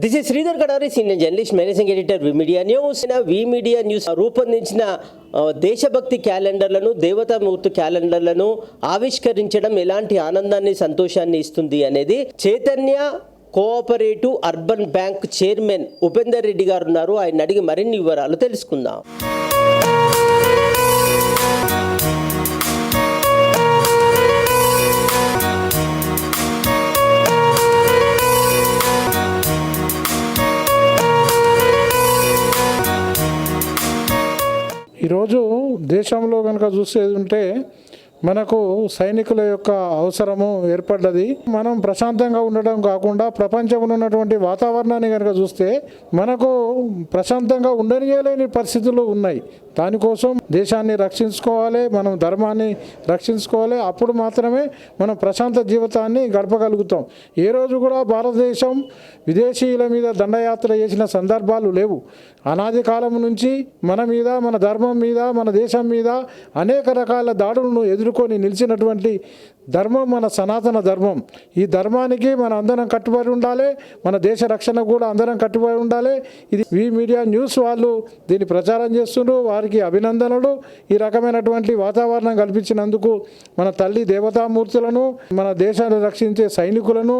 This is Sridhar Kadari, senior journalist, managing editor we media news. We media news రూపొందించిన దేశభక్తి క్యాలెండర్లను, దేవతామూర్తి క్యాలెండర్లను ఆవిష్కరించడం ఎలాంటి ఆనందాన్ని, సంతోషాన్ని ఇస్తుంది అనేది Chaitanya cooperative urban bank chairman Upender Reddy గారు ఉన్నారు. ఆయన అడిగి మరిన్ని వివరాలు తెలుసుకుందాం. ఈరోజు దేశంలో కనుక చూసేది ఉంటే మనకు సైనికుల యొక్క అవసరము ఏర్పడ్డది. మనం ప్రశాంతంగా ఉండడం కాకుండా ప్రపంచంలో ఉన్నటువంటి వాతావరణాన్ని కనుక చూస్తే మనకు ప్రశాంతంగా ఉండనియలేని పరిస్థితులు ఉన్నాయి. దానికోసం దేశాన్ని రక్షించుకోవాలి, మనం ధర్మాన్ని రక్షించుకోవాలి. అప్పుడు మాత్రమే మనం ప్రశాంత జీవితాన్ని గడపగలుగుతాం. ఏ రోజు కూడా భారతదేశం విదేశీయుల మీద దండయాత్ర చేసిన సందర్భాలు లేవు. అనాది కాలం నుంచి మన మీద, మన ధర్మం మీద, మన దేశం మీద అనేక రకాల దాడులను ఎదుర్కొని నిలిచినటువంటి ధర్మం మన సనాతన ధర్మం. ఈ ధర్మానికి మన అందరం కట్టుబడి ఉండాలి, మన దేశ రక్షణ కూడా అందరం కట్టుబడి ఉండాలి. ఇది వి మీడియా న్యూస్ వాళ్ళు దీన్ని ప్రచారం చేస్తున్నారు. వారికి అభినందనలు. ఈ రకమైనటువంటి వాతావరణం కల్పించినందుకు మన తల్లి దేవతామూర్తులను, మన దేశాన్ని రక్షించే సైనికులను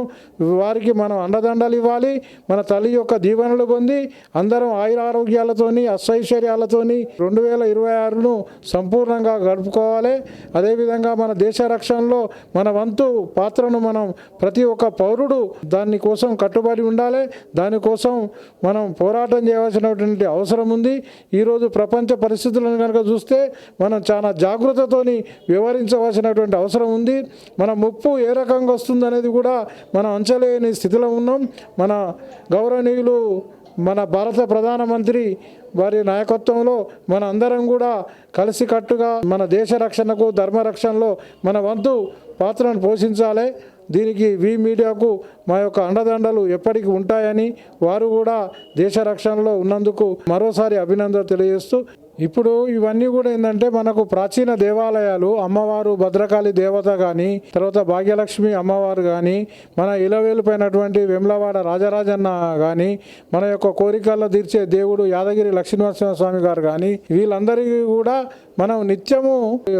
వారికి మనం అండదండలు ఇవ్వాలి. మన తల్లి యొక్క దీవెనలు పొంది అందరం ఆయురారోగ్యాలతోని, అష్టైశ్వర్యాలతోని 2026ను సంపూర్ణంగా గడుపుకోవాలి. అదేవిధంగా మన దేశ రక్షణలో మన వంతు పాత్రను మనం ప్రతి ఒక్క పౌరుడు దాని కోసం కట్టుబడి ఉండాలి. దానికోసం మనం పోరాటం చేయవలసినటువంటి అవసరం ఉంది. ఈరోజు ప్రపంచ పరిస్థితులను కనుక చూస్తే మనం చాలా జాగృతతోని వ్యవహరించవలసినటువంటి అవసరం ఉంది. మన ముప్పు ఏ రకంగా వస్తుందనేది కూడా మనం అంచలేని స్థితిలో ఉన్నాం. మన గౌరవనీయులు మన భారత ప్రధానమంత్రి వారి నాయకత్వంలో మన అందరం కూడా కలిసికట్టుగా మన దేశ రక్షణకు, ధర్మ రక్షణలో మన వంతు పాత్రను పోషించాలి. దీనికి వి మీడియాకు మా యొక్క అండదండలు ఎప్పటికీ ఉంటాయని వారు కూడా దేశ రక్షణలో ఉన్నందుకు మరోసారి అభినందనలు తెలియజేస్తూ, ఇప్పుడు ఇవన్నీ కూడా ఏంటంటే మనకు ప్రాచీన దేవాలయాలు, అమ్మవారు భద్రకాళి దేవత కానీ, తర్వాత భాగ్యలక్ష్మి అమ్మవారు కానీ, మన ఇలవేలుపైనటువంటి వేములవాడ రాజరాజన్న కానీ, మన యొక్క కోరికల్లో తీర్చే దేవుడు యాదగిరి లక్ష్మీనరసింహస్వామి గారు కానీ, వీళ్ళందరికీ కూడా మనం నిత్యము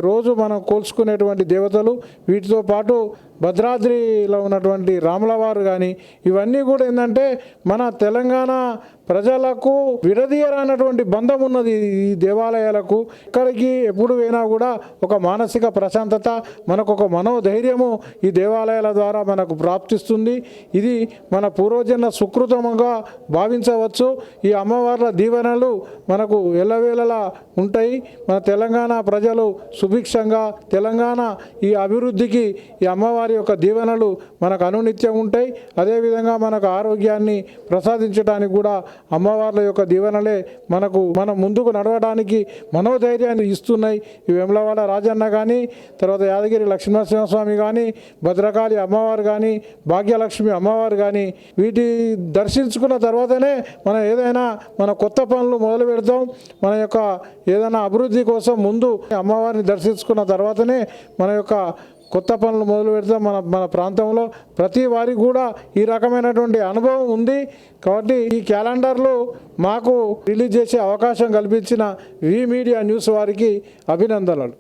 రోజు మనం కోల్చుకునేటువంటి దేవతలు. వీటితో పాటు భద్రాద్రిలో ఉన్నటువంటి రాములవారు కానీ, ఇవన్నీ కూడా ఏంటంటే మన తెలంగాణ ప్రజలకు విడదీయరానటువంటి బంధం ఉన్నది ఈ దేవాలయాలకు. ఇక్కడికి ఎప్పుడు పోయినా కూడా ఒక మానసిక ప్రశాంతత, మనకు ఒక మనోధైర్యము ఈ దేవాలయాల ద్వారా మనకు ప్రాప్తిస్తుంది. ఇది మన పూర్వజన్మ సుకృతముగా భావించవచ్చు. ఈ అమ్మవార్ల దీవెనలు మనకు ఎల్లవేళలా ఉంటాయి. మన తెలంగాణ ప్రజలు సుభిక్షంగా, తెలంగాణ ఈ అభివృద్ధికి ఈ అమ్మవారి యొక్క దీవెనలు మనకు అనునిత్యం ఉంటాయి. అదేవిధంగా మనకు ఆరోగ్యాన్ని ప్రసాదించడానికి కూడా అమ్మవార్ల యొక్క దీవెనలే మనం ముందుకు నడవడానికి మనోధైర్యాన్ని ఇస్తున్నాయి. ఈ వేములవాడ రాజన్న కానీ, తర్వాత యాదగిరి లక్ష్మీనరసింహస్వామి కానీ, భద్రకాళి అమ్మవారు కానీ, భాగ్యలక్ష్మి అమ్మవారు కానీ, వీటి దర్శించుకున్న తర్వాతనే మనం ఏదైనా మన కొత్త పనులు మొదలు పెడతాం. మన యొక్క ఏదైనా అభివృద్ధి కోసం ముందు అమ్మవారిని దర్శించుకున్న తర్వాతనే మన యొక్క కొత్త పనులు మొదలు పెడతాం. మన ప్రాంతంలో ప్రతి వారికి కూడా ఈ రకమైనటువంటి అనుభవం ఉంది. కాబట్టి ఈ క్యాలెండర్లు మాకు రిలీజ్ చేసే అవకాశం కల్పించిన వి మీడియా న్యూస్ వారికి అభినందనలు.